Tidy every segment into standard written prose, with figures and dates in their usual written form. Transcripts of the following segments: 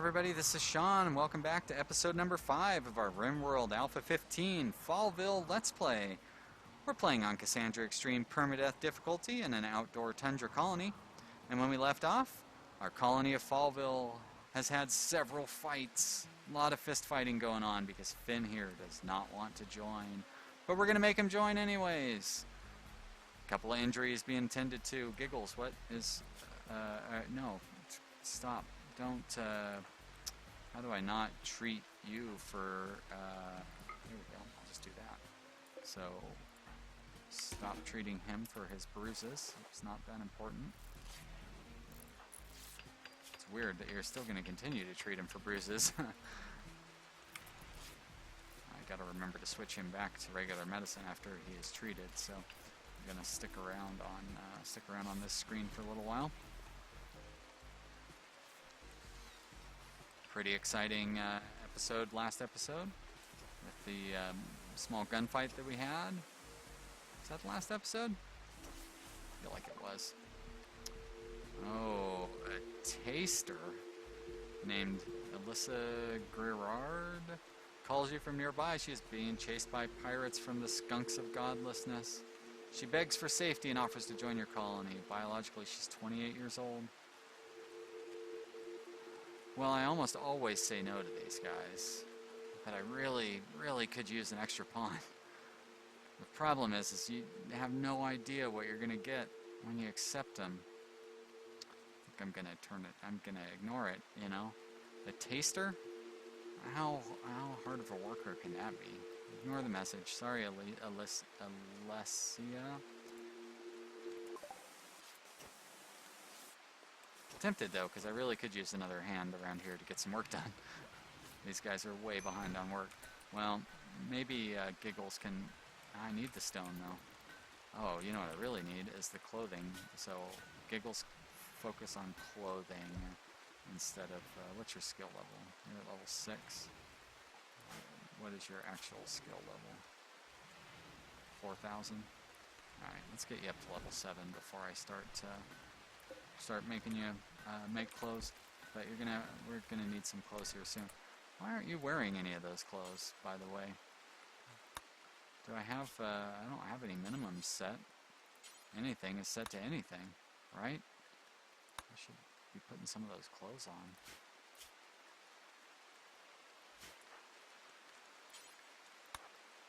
everybody, this is Sean, and welcome back to episode number 5 of our Rimworld Alpha 15 Fallville Let's Play. We're playing on Cassandra Extreme Permadeath difficulty in an outdoor tundra colony, and when we left off, our colony of Fallville has had several fights. A lot of fist fighting going on because Finn here does not want to join, but we're going to make him join anyways. A couple of injuries being tended to. Giggles, what is... no, stop. Don't, how do I not treat you for, here we go, I'll just do that. So, stop treating him for his bruises. It's not that important. It's weird that you're still going to continue to treat him for bruises. I gotta remember to switch him back to regular medicine after he is treated, so I'm gonna stick around on this screen for a little while. Pretty exciting last episode, with the small gunfight that we had. Is that the last episode? I feel like it was. Oh, a taster named Alyssa Girard calls you from nearby. She is being chased by pirates from the skunks of godlessness. She begs for safety and offers to join your colony. Biologically, she's 28 years old. Well, I almost always say no to these guys, but I really, really could use an extra pawn. The problem is you have no idea what you're going to get when you accept them. I think I'm going to I'm going to ignore it, you know. The taster? How hard of a worker can that be? Ignore the message. Sorry, Alessia. Tempted though, because I really could use another hand around here to get some work done. These guys are way behind on work. Well, maybe Giggles can... I need the stone though. Oh, you know what I really need is the clothing. So Giggles focus on clothing instead of... what's your skill level? You're at level 6. What is your actual skill level? 4,000? Alright, let's get you up to level 7 before I start making you make clothes, but we're gonna need some clothes here soon. Why aren't you wearing any of those clothes, by the way? Do I have, I don't have any minimums set. Anything is set to anything, right? I should be putting some of those clothes on.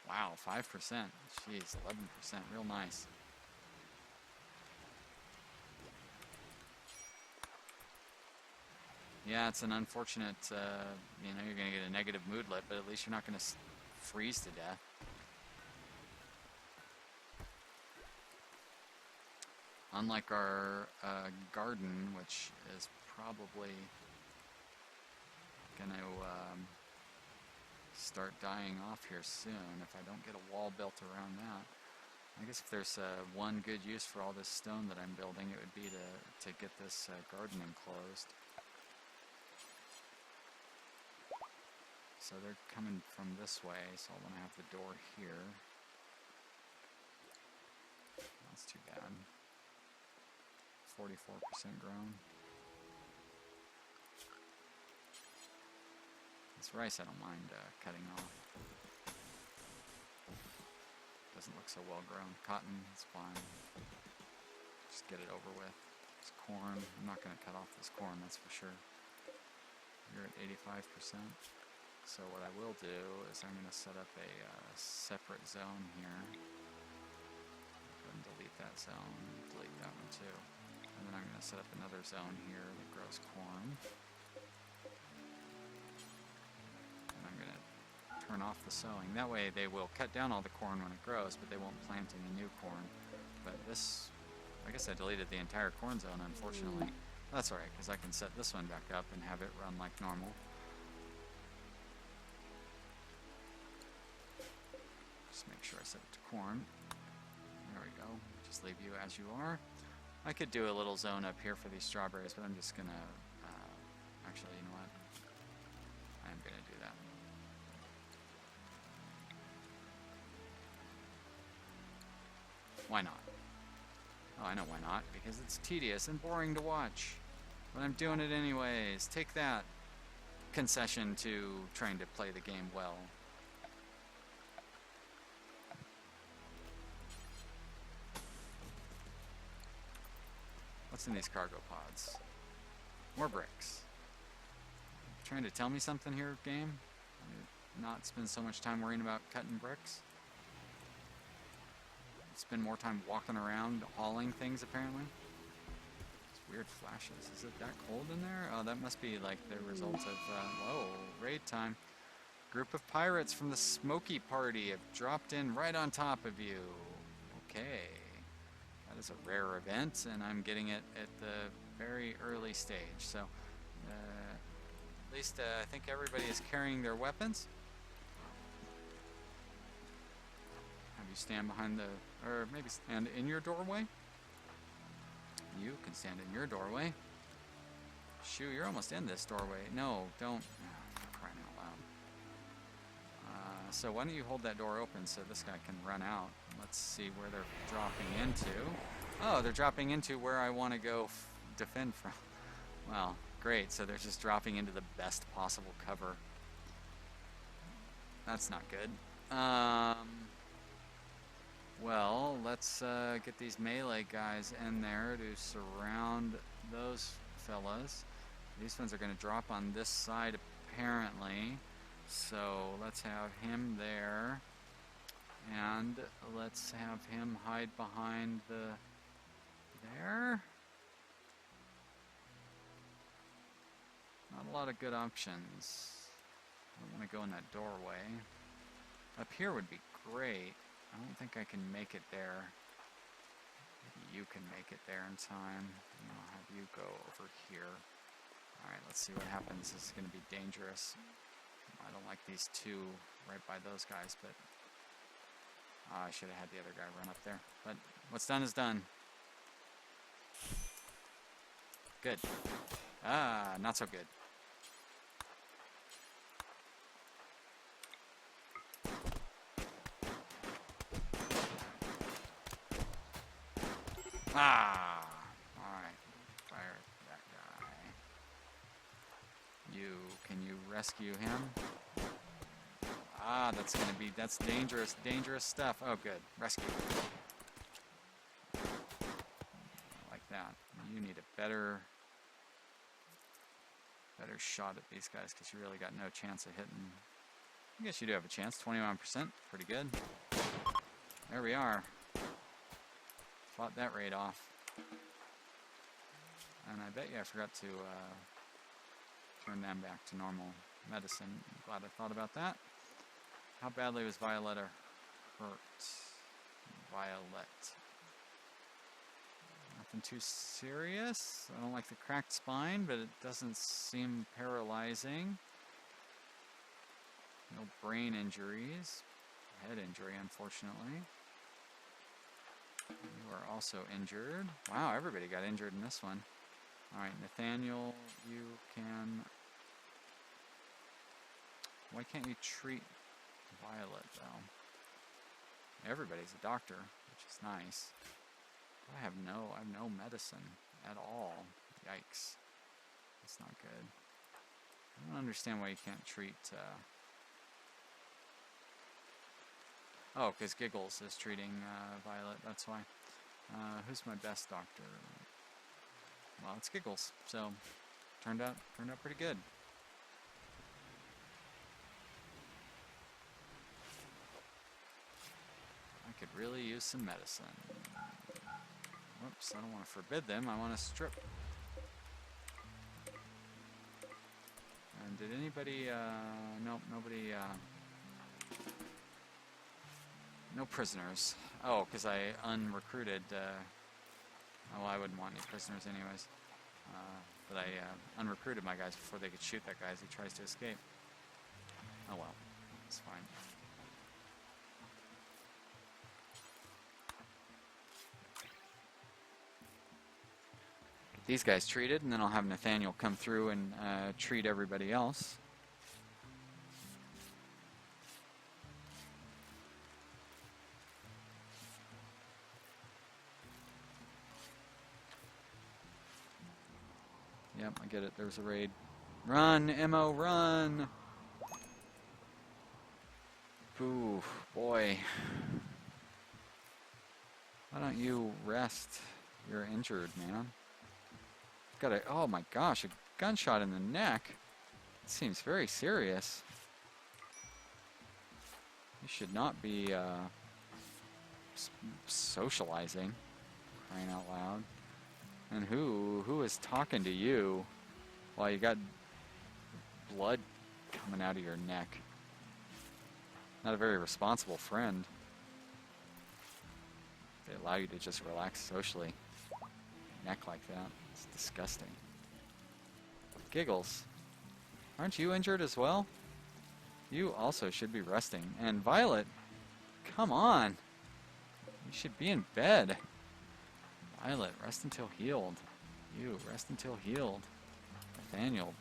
Wow, 5%. Jeez, 11%. Real nice. Yeah, it's an unfortunate, you know, you're going to get a negative moodlet, but at least you're not going to freeze to death. Unlike our garden, which is probably going to start dying off here soon if I don't get a wall built around that. I guess if there's one good use for all this stone that I'm building, it would be to get this garden enclosed. So they're coming from this way, so I want to have the door here. That's too bad. 44% grown. This rice I don't mind cutting off. Doesn't look so well grown. Cotton, it's fine. Just get it over with. This corn, I'm not going to cut off this corn, that's for sure. You're at 85%. So what I will do is I'm going to set up a separate zone here. Go ahead and delete that zone, delete that one too. And then I'm going to set up another zone here that grows corn. And I'm going to turn off the sowing. That way they will cut down all the corn when it grows, but they won't plant any new corn. But this, I guess I deleted the entire corn zone, unfortunately. That's alright, because I can set this one back up and have it run like normal. Just make sure I set it to corn. There we go. Just leave you as you are. I could do a little zone up here for these strawberries, but I'm just gonna... actually, you know what? I am gonna do that. Why not? Oh, I know why not. Because it's tedious and boring to watch. But I'm doing it anyways. Take that. concession to trying to play the game well. What's in these cargo pods? More bricks. Trying to tell me something here, game? Not spend so much time worrying about cutting bricks? Spend more time walking around hauling things, apparently. It's weird flashes. Is it that cold in there? Oh, that must be like the result of, whoa, raid time. Group of pirates from the Smoky Party have dropped in right on top of you. Okay. That is a rare event, and I'm getting it at the very early stage. So, at least I think everybody is carrying their weapons. Have you stand behind the, or maybe stand in your doorway? You can stand in your doorway. Shoo, you're almost in this doorway. No, don't. Oh, for crying out loud. So why don't you hold that door open so this guy can run out. Let's see where they're dropping into. Oh, they're dropping into where I want to go defend from. Well, great. So they're just dropping into the best possible cover. That's not good. Well, let's get these melee guys in there to surround those fellas. These ones are going to drop on this side apparently. So let's have him there. And let's have him hide behind the... there? Not a lot of good options. I don't want to go in that doorway. Up here would be great. I don't think I can make it there. Maybe you can make it there in time. And I'll have you go over here. Alright, let's see what happens. This is going to be dangerous. I don't like these two right by those guys, but... I should have had the other guy run up there. But what's done is done. Good. Not so good. Alright. Fire that guy. Can you rescue him? That's dangerous stuff. Oh, good. Rescue. Like that. You need a better shot at these guys because you really got no chance of hitting. I guess you do have a chance. 21%. Pretty good. There we are. Fought that raid off. And I bet you I forgot to turn them back to normal medicine. I'm glad I thought about that. How badly was Violetta hurt? Violet. Nothing too serious. I don't like the cracked spine, but it doesn't seem paralyzing. No brain injuries. Head injury, unfortunately. You are also injured. Wow, everybody got injured in this one. Alright, Nathaniel, you can... Why can't you treat Violet, though? Everybody's a doctor, which is nice. I have no medicine at all. Yikes. That's not good. I don't understand why you can't treat... Oh, because Giggles is treating Violet, that's why. Who's my best doctor? Well, it's Giggles, so turned out pretty good. I could really use some medicine. Whoops, I don't want to forbid them, I want to strip. And did anybody, nope, nobody, no prisoners. Oh, because I unrecruited, well, I wouldn't want any prisoners anyways. But I unrecruited my guys before they could shoot that guy as he tries to escape. Oh well, it's fine. Get these guys treated, and then I'll have Nathaniel come through and treat everybody else. Yep, I get it. There's a raid. Run, Emo, run! Ooh, boy. Why don't you rest? You're injured, man. Got a, oh my gosh, a gunshot in the neck. It seems very serious. You should not be socializing, crying out loud. And who is talking to you while you got blood coming out of your neck? Not a very responsible friend. They allow you to just relax socially. Neck like that. It's disgusting. Giggles. Aren't you injured as well? You also should be resting. And Violet, come on. You should be in bed. Violet, rest until healed. You, rest until healed. Nathaniel,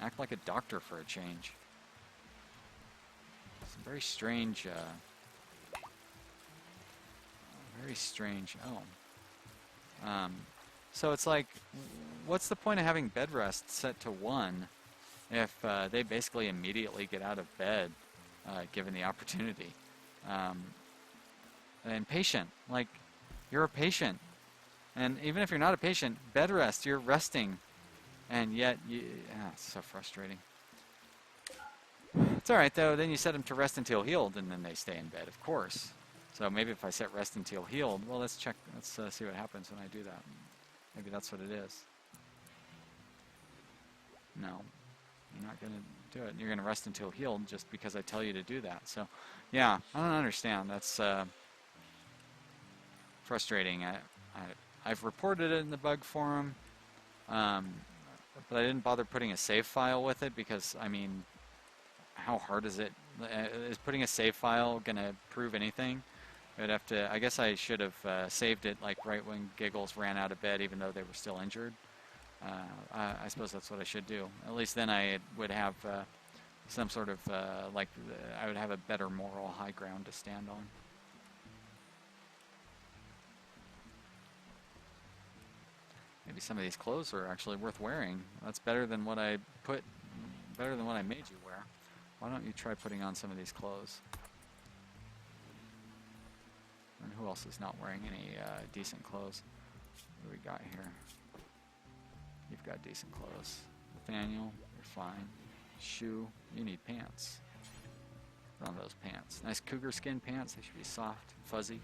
act like a doctor for a change. Some very strange, so it's like, what's the point of having bed rest set to 1 if they basically immediately get out of bed given the opportunity? And patient, like, you're a patient. And even if you're not a patient, bed rest, you're resting. And yet, it's so frustrating. It's alright though, then you set them to rest until healed, and then they stay in bed, of course. So maybe if I set rest until healed, well, let's check, let's see what happens when I do that. Maybe that's what it is. No, you're not going to do it. You're going to rest until healed just because I tell you to do that. So, yeah, I don't understand. That's frustrating. I've reported it in the bug forum, but I didn't bother putting a save file with it because, I mean, how hard is it? Is putting a save file going to prove anything? I'd have to, I guess I should have saved it like right when Giggles ran out of bed even though they were still injured. I suppose that's what I should do. At least then I would have some sort of, I would have a better moral high ground to stand on. Maybe some of these clothes are actually worth wearing. That's better than what I made you wear. Why don't you try putting on some of these clothes? And who else is not wearing any decent clothes? What do we got here? You've got decent clothes. Nathaniel, you're fine. Shoe, you need pants. Put on those pants. Nice cougar skin pants. They should be soft, fuzzy.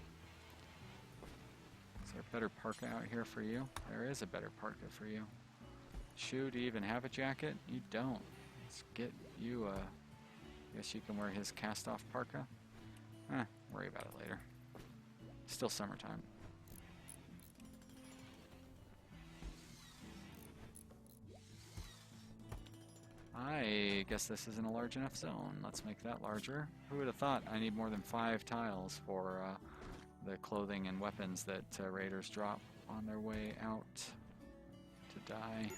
Is there a better parka out here for you? There is a better parka for you. Shoe, do you even have a jacket? You don't. Let's get you a... Guess you can wear his cast-off parka. Worry about it later. Still summertime. I guess this isn't a large enough zone. Let's make that larger. Who would have thought I need more than 5 tiles for the clothing and weapons that raiders drop on their way out to die.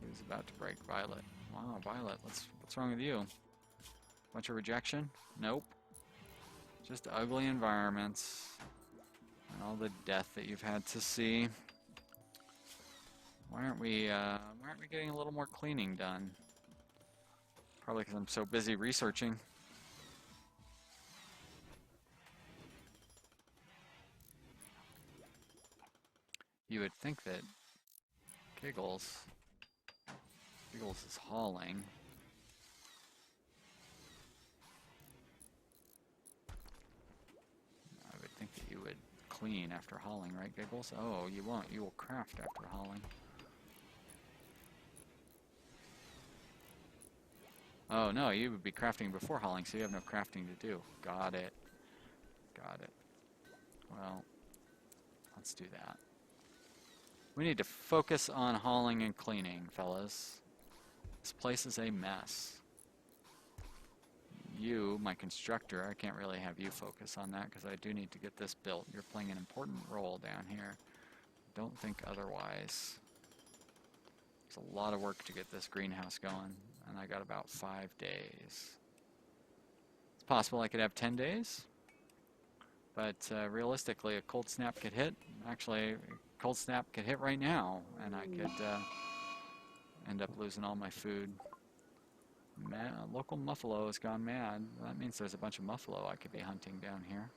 Who's about to break? Violet. Wow, Violet, what's wrong with you? Bunch of rejection? Nope. Just ugly environments and all the death that you've had to see. Why aren't we getting a little more cleaning done? Probably because I'm so busy researching. You would think that Giggles is hauling. I would think that you would clean after hauling, right, Giggles? Oh, you won't. You will craft after hauling. Oh, no, you would be crafting before hauling, so you have no crafting to do. Got it. Got it. Well, let's do that. We need to focus on hauling and cleaning, fellas. This place is a mess. You, my constructor, I can't really have you focus on that because I do need to get this built. You're playing an important role down here. Don't think otherwise. There's a lot of work to get this greenhouse going, and I got about 5 days. It's possible I could have 10 days, but realistically a cold snap could hit. Actually, it cold snap could hit right now, and I could end up losing all my food. Local muffalo has gone mad. That means there's a bunch of muffalo I could be hunting down here.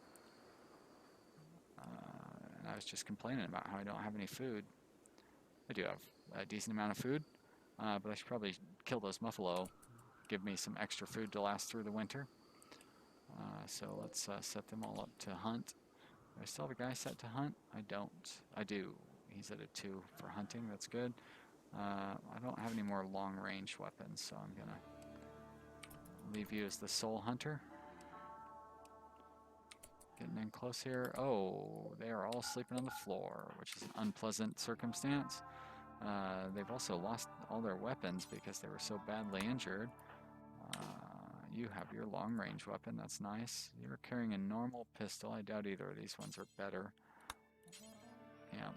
And I was just complaining about how I don't have any food. I do have a decent amount of food, but I should probably kill those muffalo, give me some extra food to last through the winter. So let's set them all up to hunt. Do I still have a guy set to hunt? I don't. I do. He's at a 2 for hunting. That's good. I don't have any more long-range weapons, so I'm going to leave you as the sole hunter. Getting in close here. Oh, they are all sleeping on the floor, which is an unpleasant circumstance. They've also lost all their weapons because they were so badly injured. You have your long-range weapon. That's nice. You're carrying a normal pistol. I doubt either of these ones are better. Yeah,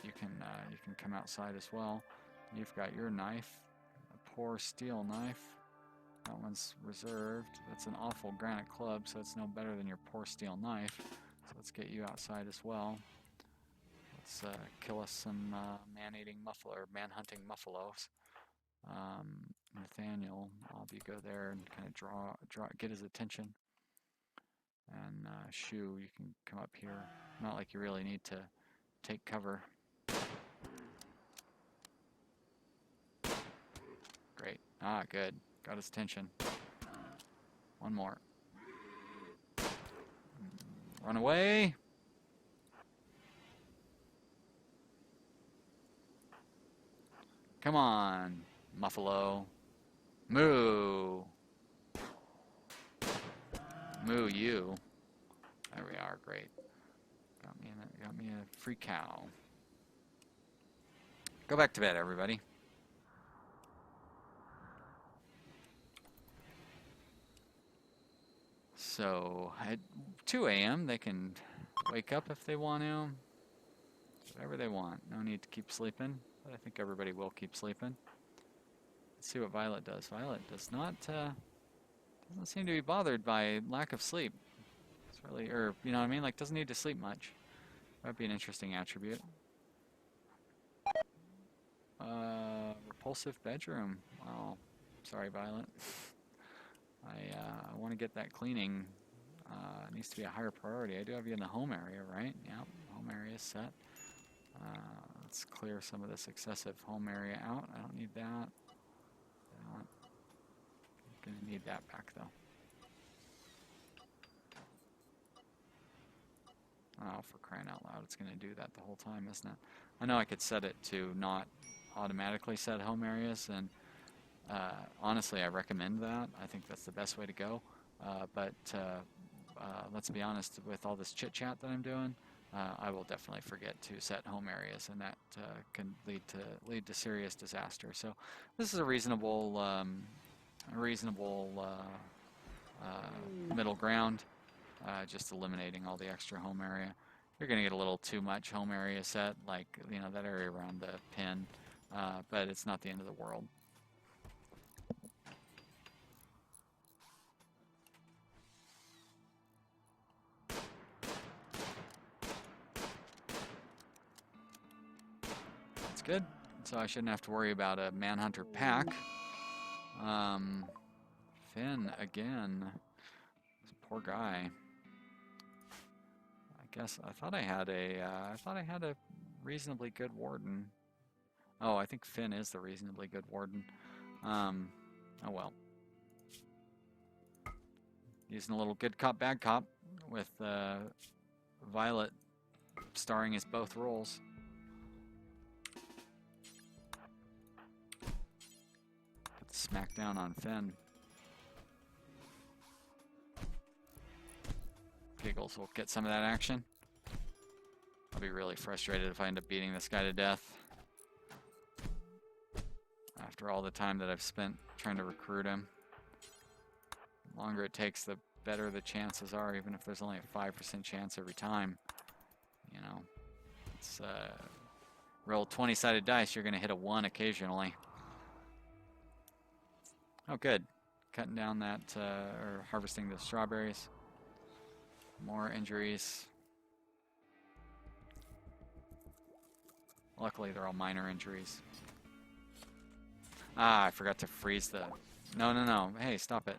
you can come outside as well. You've got your knife, a poor steel knife. That one's reserved. That's an awful granite club, so it's no better than your poor steel knife. So let's get you outside as well. Let's kill us some man-eating muffalo, or man-hunting muffalos. Nathaniel, I'll have you go there and kind of get his attention. And Shu, you can come up here. Not like you really need to take cover. Great. Ah, good. Got his attention. One more. Run away. Come on, muffalo. Moo. Moo you. There we are, great. Got me a free cow. Go back to bed, everybody. So at 2 a.m. they can wake up if they want to. Whatever they want. No need to keep sleeping, but I think everybody will keep sleeping. Let's see what Violet does. Violet does not doesn't seem to be bothered by lack of sleep. It's really, or you know what I mean, like doesn't need to sleep much. That'd be an interesting attribute. Repulsive bedroom. Oh, sorry, Violet. I want to get that cleaning. It needs to be a higher priority. I do have you in the home area, right? Yep, home area is set. Let's clear some of this excessive home area out. I don't need that. I'm going to need that back, though. Oh, for crying out loud, it's going to do that the whole time, isn't it? I know I could set it to not automatically set home areas, and honestly, I recommend that. I think that's the best way to go. But let's be honest, with all this chit-chat that I'm doing, I will definitely forget to set home areas, and that can lead to serious disaster. So this is a reasonable middle ground. Just eliminating all the extra home area. You're going to get a little too much home area set, like that area around the pin, but it's not the end of the world. That's good. So I shouldn't have to worry about a manhunter pack. Finn again. He's a poor guy. I guess I thought I had a reasonably good warden. Oh, I think Finn is the reasonably good warden. Oh well. Using a little good cop, bad cop with Violet starring as both roles. Put the smack down on Finn. Giggles will get some of that action. I'll be really frustrated if I end up beating this guy to death. After all the time that I've spent trying to recruit him. The longer it takes, the better the chances are, even if there's only a 5% chance every time. It's roll 20-sided dice, you're going to hit a 1 occasionally. Oh, good. Cutting down that, or harvesting the strawberries. More injuries. Luckily, they're all minor injuries. Ah, I forgot to freeze the... No, no, no. Hey, stop it.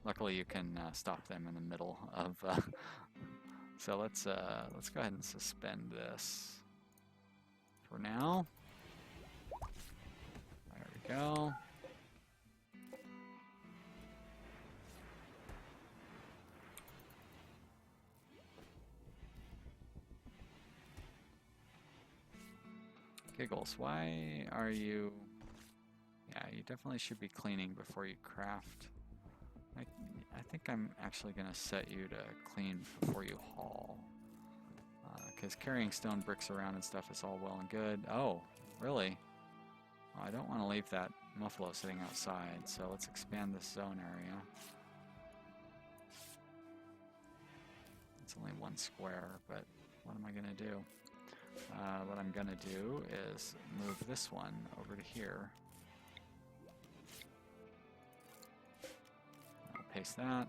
Luckily, you can stop them in the middle of... So let's go ahead and suspend this for now. There we go. Giggles, why are you... Yeah, you definitely should be cleaning before you craft. I think I'm actually going to set you to clean before you haul. Because carrying stone bricks around and stuff is all well and good. Oh, really? Oh, I don't want to leave that muffalo sitting outside, so let's expand this zone area. It's only 1 square, but what am I going to do? What I'm going to do is move this one over to here. I'll paste that,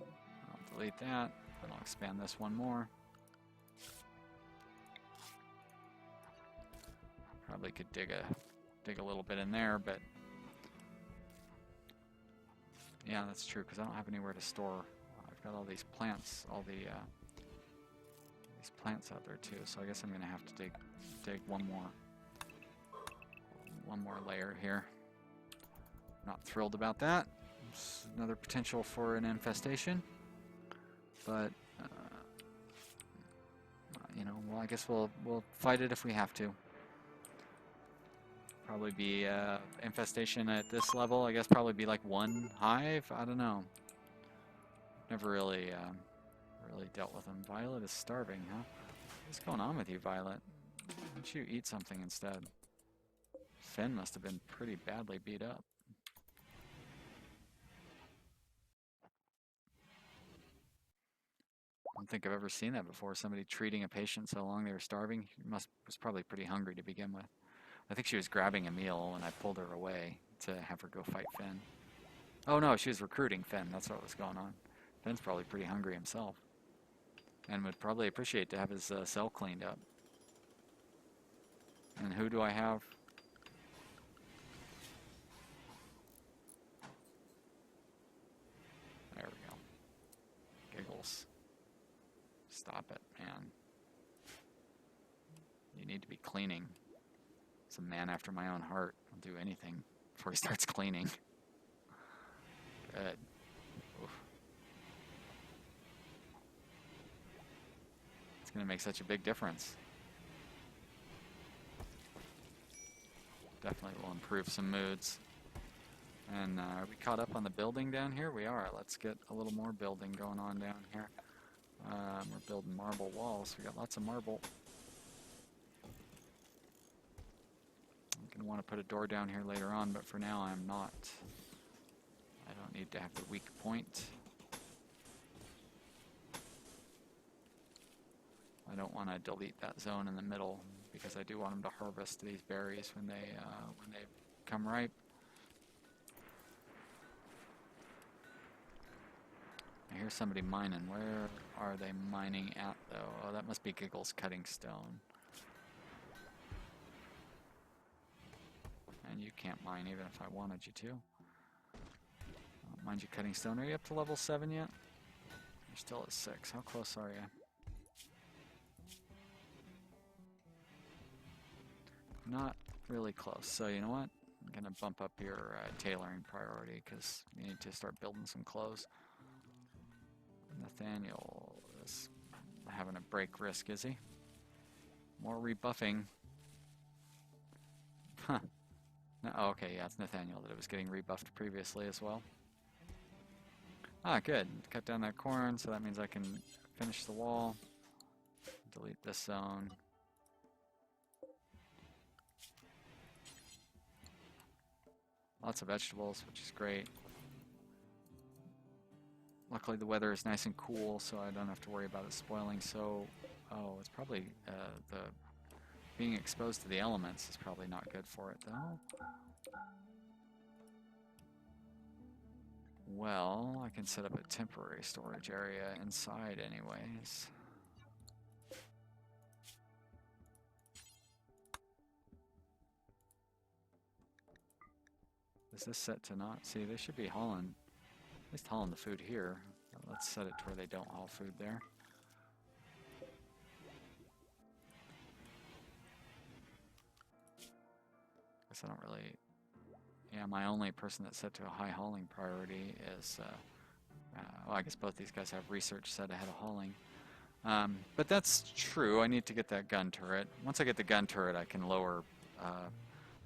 I'll delete that, and I'll expand this one more. Probably could dig a little bit in there, but yeah, that's true, because I don't have anywhere to store. I've got all these plants, all these plants out there too, so I guess I'm going to have to dig one more layer here. Not thrilled about that. It's another potential for an infestation, but you know, well, I guess we'll fight it if we have to. Probably be infestation at this level. I guess probably be like 1 hive. I don't know. Never really dealt with them. Violet is starving, huh? What's going on with you, Violet? Why don't you eat something instead? Finn must have been pretty badly beat up. I don't think I've ever seen that before. Somebody treating a patient so long they were starving. He was probably pretty hungry to begin with. I think she was grabbing a meal when I pulled her away to have her go fight Finn. Oh no, she was recruiting Finn. That's what was going on. Finn's probably pretty hungry himself, and would probably appreciate to have his cell cleaned up. And who do I have? There we go. Giggles. Stop it, man. You need to be cleaning. It's a man after my own heart. I'll do anything before he starts cleaning. Good. Oof. It's going to make such a big difference. Definitely will improve some moods. And are we caught up on the building down here? We are. Let's get a little more building going on down here. We're building marble walls. We got lots of marble. I'm going to want to put a door down here later on, but for now I'm not. I don't need to have the weak point. I don't want to delete that zone in the middle because I do want them to harvest these berries when they come ripe. I hear somebody mining. Where are they mining at, though? Oh, that must be Giggles cutting stone. And you can't mine even if I wanted you to. Don't mind you cutting stone. Are you up to level 7 yet? You're still at 6. How close are you? Not really close. So you know what? I'm going to bump up your tailoring priority because you need to start building some clothes. Nathaniel is having a break risk, is he? More rebuffing. Huh. No, oh, okay, yeah, it's Nathaniel that it was getting rebuffed previously as well. Ah, good. Cut down that corn, so that means I can finish the wall. Delete this zone. Lots of vegetables, which is great. Luckily the weather is nice and cool, so I don't have to worry about it spoiling. So, oh, it's probably the being exposed to the elements is probably not good for it, though. Well, I can set up a temporary storage area inside anyways. Is this set to not? See, they should be hauling, at least hauling the food here. Let's set it to where they don't haul food there. Guess I don't really... Yeah, my only person that's set to a high hauling priority is... well, I guess both these guys have research set ahead of hauling. But that's true. I need to get that gun turret. Once I get the gun turret, I can lower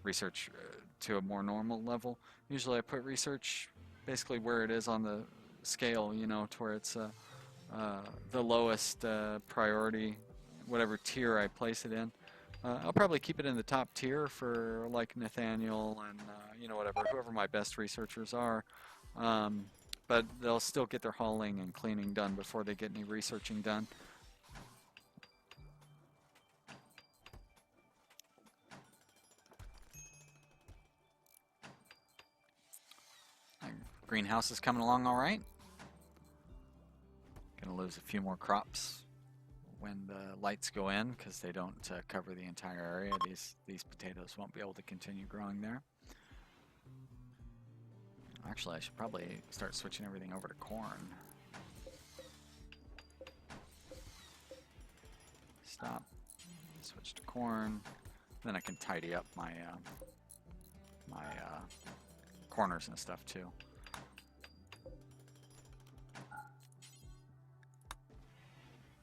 research to a more normal level. Usually I put research basically where it is on the scale, you know, to where it's the lowest priority, whatever tier I place it in. I'll probably keep it in the top tier for like Nathaniel and you know, whoever my best researchers are. But they'll still get their hauling and cleaning done before they get any researching done. Greenhouse is coming along all right. Gonna lose a few more crops when the lights go in because they don't cover the entire area. These potatoes won't be able to continue growing there. Actually, I should probably start switching everything over to corn. Stop. Switch to corn. Then I can tidy up my corners and stuff too.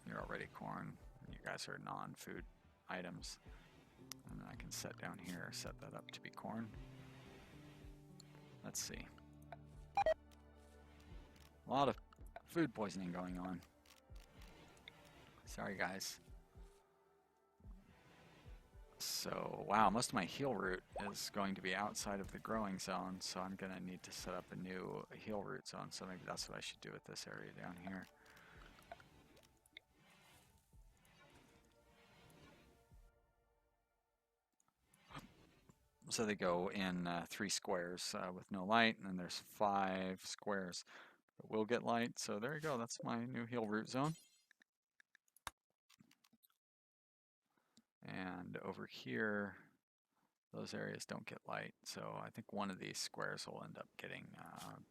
You're already corn. You guys are non-food items. And then I can set down here, set that up to be corn. Let's see. A lot of food poisoning going on. Sorry, guys. So, wow, most of my heal route is going to be outside of the growing zone, so I'm going to need to set up a new heal route zone, so maybe that's what I should do with this area down here. So they go in 3 squares with no light, and then there's 5 squares that will get light. So there you go. That's my new heal route zone. And over here, those areas don't get light. So I think one of these squares will end up getting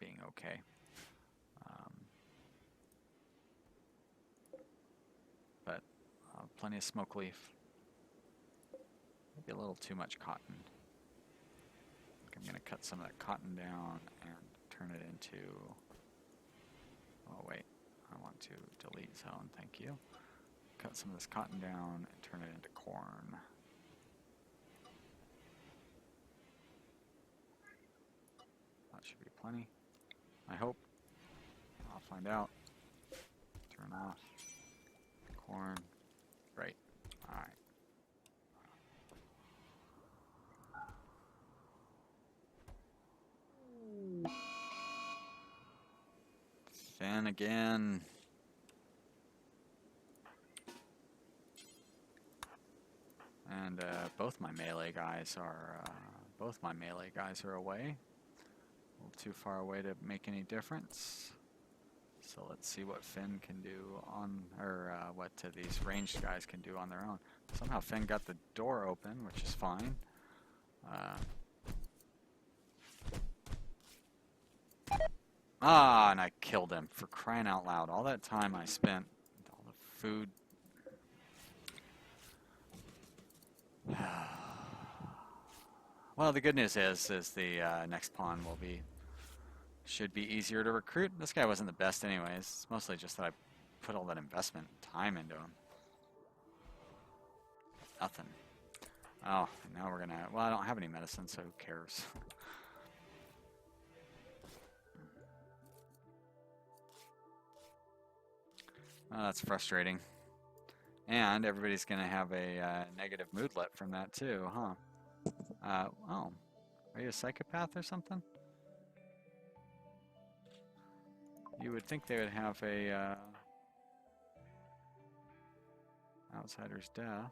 being okay. But plenty of smoke leaf. Maybe a little too much cotton. I'm going to cut some of that cotton down and turn it into, oh wait, I want to delete zone, thank you. Cut some of this cotton down and turn it into corn. That should be plenty, I hope. I'll find out. Turn off. Corn. Great. Alright. Then again. And both my melee guys are away. A little too far away to make any difference. So let's see what Finn can do on, or what these ranged guys can do on their own. Somehow Finn got the door open, which is fine. And I killed him, for crying out loud. All that time I spent, all the food. Well, the good news is the next pawn should be easier to recruit. This guy wasn't the best anyways. It's mostly just that I put all that investment time into him. Nothing. Oh, now we're gonna, well, I don't have any medicine, so who cares? Oh, that's frustrating. And everybody's going to have a negative moodlet from that too, huh? Oh, are you a psychopath or something? You would think they would have a outsider's death.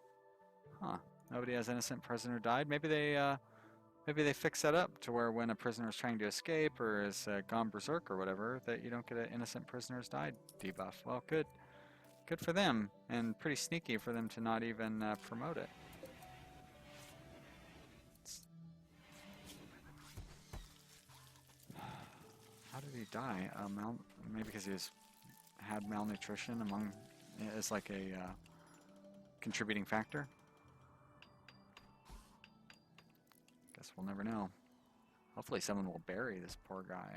Huh. Nobody has innocent prisoner died. Maybe they fix that up to where when a prisoner is trying to escape or is gone berserk or whatever, that you don't get an innocent prisoners died debuff. Well, good. Good for them, and pretty sneaky for them to not even promote it. die? Maybe because he had malnutrition among as like a contributing factor. Guess we'll never know. Hopefully someone will bury this poor guy.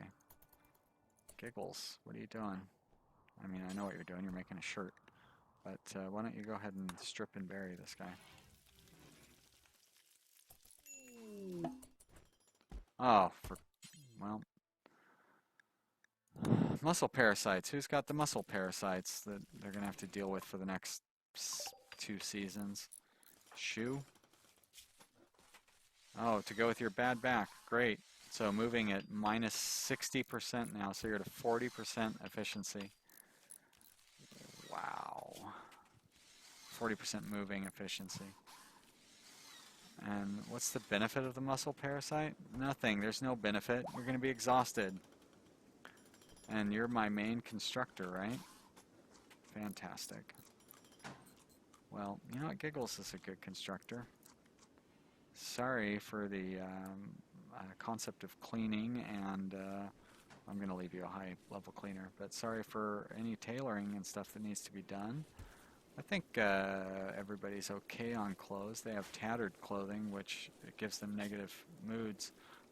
Giggles, what are you doing? I mean, I know what you're doing. You're making a shirt. But why don't you go ahead and strip and bury this guy? Oh, well. Muscle parasites. Who's got the muscle parasites that they're going to have to deal with for the next 2 seasons? Shoe? Oh, to go with your bad back. Great. So moving at minus 60% now, so you're at a 40% efficiency. Wow. 40% moving efficiency. And what's the benefit of the muscle parasite? Nothing. There's no benefit. You're going to be exhausted. And you're my main constructor, right? Fantastic. Well, you know what? Giggles is a good constructor. Sorry for the concept of cleaning, and I'm going to leave you a high-level cleaner, but sorry for any tailoring and stuff that needs to be done. I think everybody's okay on clothes. They have tattered clothing, which gives them negative moods,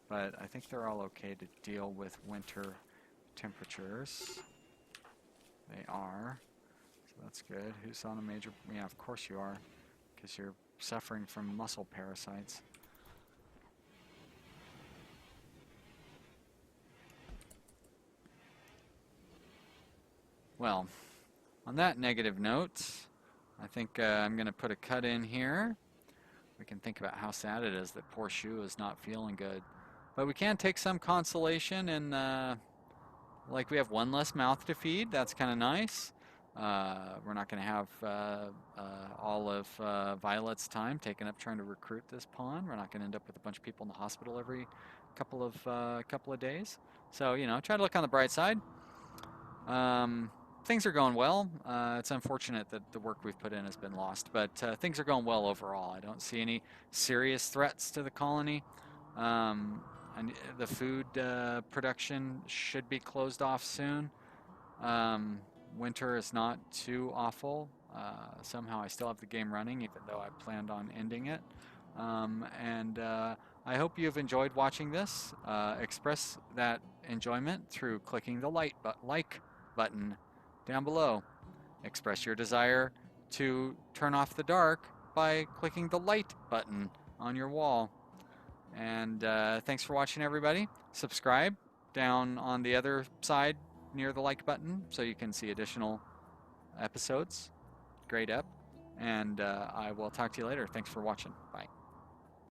but I think they're all okay to deal with winter temperatures. They are, so that's good. Who's on a major? Yeah, of course you are, because you're suffering from muscle parasites. Well, on that negative note, I think I'm going to put a cut in here. We can think about how sad it is that poor Shu is not feeling good. But we can take some consolation in, like, we have 1 less mouth to feed. That's kind of nice. We're not going to have all of Violet's time taken up trying to recruit this pawn. We're not going to end up with a bunch of people in the hospital every couple of days. So, you know, try to look on the bright side. Things are going well. It's unfortunate that the work we've put in has been lost, but things are going well overall. I don't see any serious threats to the colony. And the food production should be closed off soon. Winter is not too awful. Somehow I still have the game running, even though I planned on ending it. I hope you've enjoyed watching this. Express that enjoyment through clicking the like button down below. Express your desire to turn off the dark by clicking the light button on your wall. And thanks for watching, everybody. Subscribe down on the other side near the like button so you can see additional episodes. Great up. And I will talk to you later. Thanks for watching. Bye.